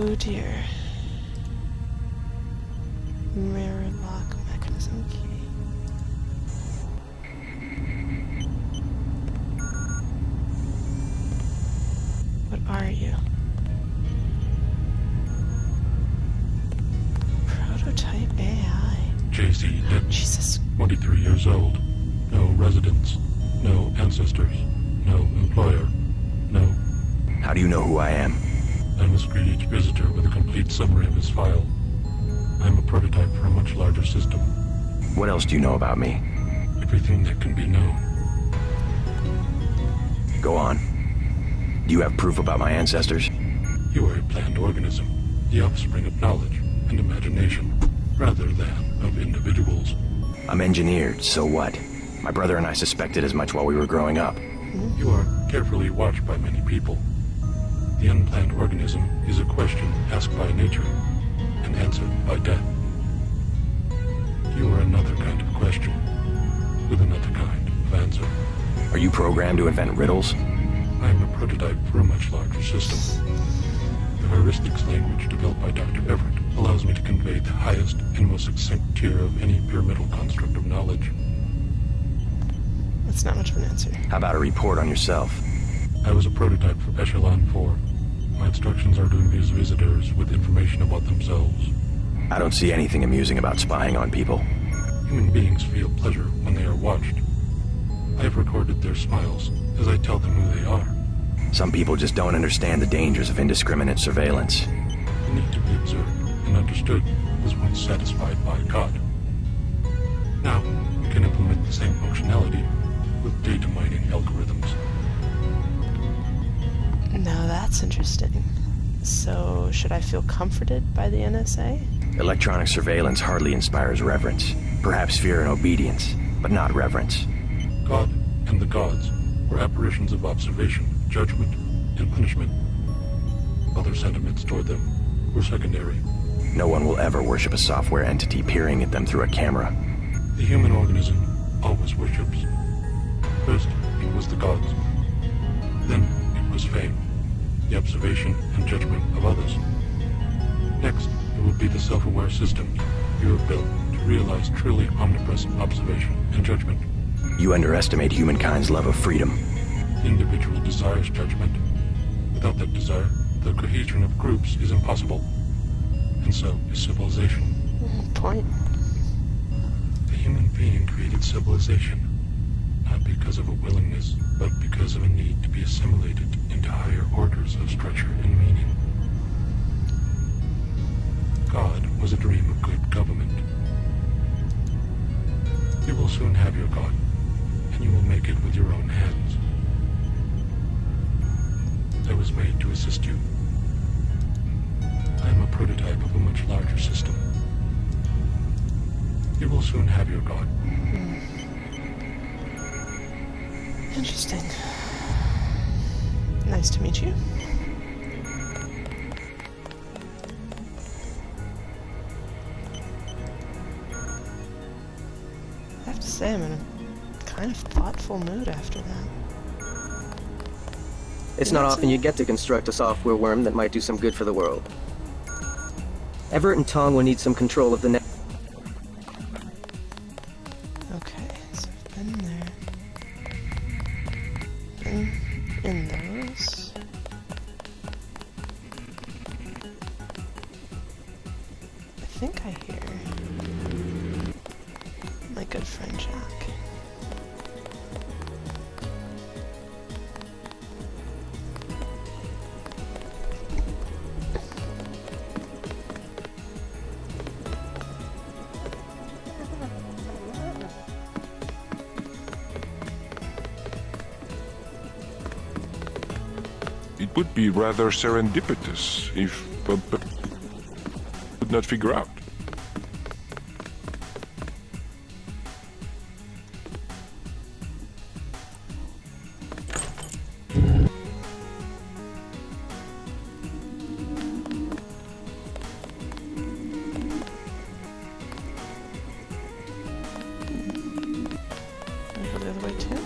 Oh dear. Mirror lock mechanism key. What are you? Prototype AI. JC Denton, Jesus. 23 years old. No residence. No ancestors. No employer. No. How do you know who I am? I must greet each visitor with a complete summary of his file. I'm a prototype for a much larger system. What else do you know about me? Everything that can be known. Go on. Do you have proof about my ancestors? You are a planned organism, the offspring of knowledge and imagination, rather than of individuals. I'm engineered, so what? My brother and I suspected as much while we were growing up. You are carefully watched by many people. The unplanned organism is a question asked by nature and answered by death. You are another kind of question, with another kind of answer. Are you programmed to invent riddles? I am a prototype for a much larger system. The heuristics language developed by Dr. Everett allows me to convey the highest and most succinct tier of any pyramidal construct of knowledge. That's not much of an answer. How about a report on yourself? I was a prototype for Echelon 4. My instructions are to amuse visitors with information about themselves. I don't see anything amusing about spying on people. Human beings feel pleasure when they are watched. I have recorded their smiles as I tell them who they are. Some people just don't understand the dangers of indiscriminate surveillance. The need to be observed and understood was once satisfied by God. Now, we can implement the same functionality with data mining algorithms. Now that's interesting. So, should I feel comforted by the NSA? Electronic surveillance hardly inspires reverence. Perhaps fear and obedience, but not reverence. God and the gods were apparitions of observation, judgment, and punishment. Other sentiments toward them were secondary. No one will ever worship a software entity peering at them through a camera. The human organism always worships. First, it was the gods. Then, it was fame, the observation and judgment of others. Next, it would be the self-aware systems you have built to realize truly omnipresent observation and judgment. You underestimate humankind's love of freedom. The individual desires judgment. Without that desire, the cohesion of groups is impossible. And so is civilization. Point. The human being created civilization, not because of a willingness, but because of a need to be assimilated into higher orders of structure and meaning. God was a dream of good government. You will soon have your God, and you will make it with your own hands. I was made to assist you. I am a prototype of a much larger system. You will soon have your God. Interesting. Nice to meet you. I have to say, I'm in a kind of thoughtful mood after that. It's not often you get to construct a software worm that might do some good for the world. Everett and Tong will need some control of the net. Okay, so I've been there. Been in those. I think I hear my good friend Jack. It would be rather serendipitous if could not figure out. Can I go the other way too?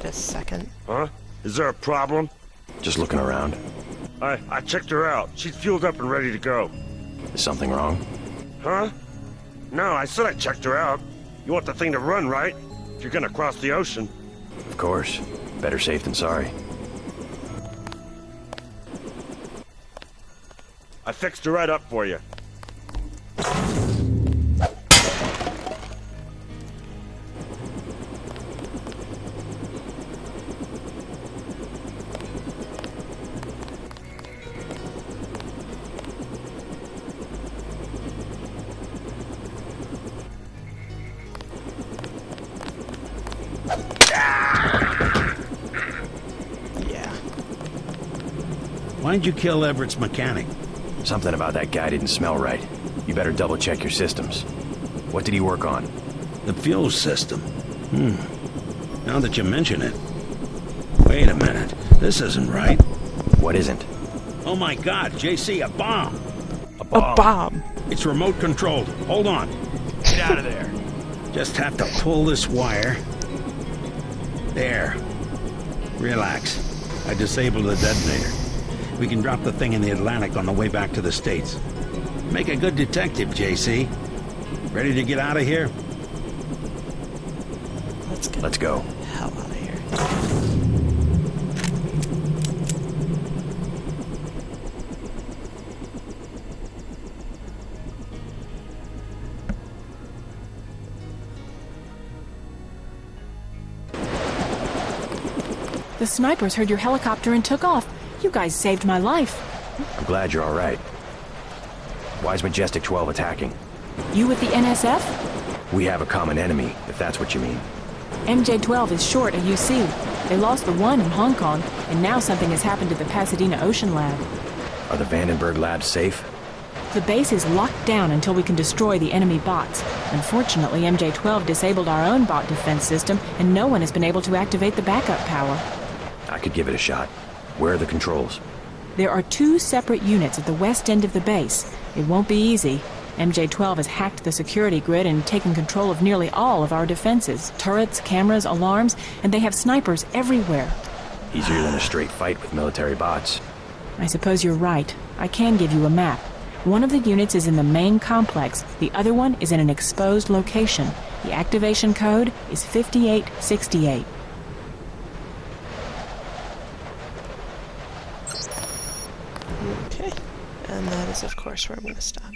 Wait a second. Huh? Is there a problem? Just looking around. I checked her out. She's fueled up and ready to go. Is something wrong? Huh? No, I said I checked her out. You want the thing to run, right? If you're gonna cross the ocean. Of course. Better safe than sorry. I fixed her right up for you. Yeah. Why'd you kill Everett's mechanic? Something about that guy didn't smell right. You better double check your systems. What did he work on? The fuel system. Now that you mention it. Wait a minute. This isn't right. What isn't? Oh my god, JC, a bomb! A A bomb. It's remote controlled. Hold on. Get out of there. Just have to pull this wire. There. Relax. I disabled the detonator. We can drop the thing in the Atlantic on the way back to the States. Make a good detective, JC. Ready to get out of here? Let's get Let's go. the hell out of here. The snipers heard your helicopter and took off. You guys saved my life. I'm glad you're all right. Why's Majestic 12 attacking? You with the NSF? We have a common enemy, if that's what you mean. MJ-12 is short a UC. They lost the one in Hong Kong, and now something has happened to the Pasadena Ocean Lab. Are the Vandenberg labs safe? The base is locked down until we can destroy the enemy bots. Unfortunately, MJ-12 disabled our own bot defense system, and no one has been able to activate the backup power. I could give it a shot. Where are the controls? There are 2 separate units at the west end of the base. It won't be easy. MJ-12 has hacked the security grid and taken control of nearly all of our defenses. Turrets, cameras, alarms, and they have snipers everywhere. Easier than a straight fight with military bots. I suppose you're right. I can give you a map. One of the units is in the main complex. The other one is in an exposed location. The activation code is 5868. Okay. And that is, of course, where I'm going to stop.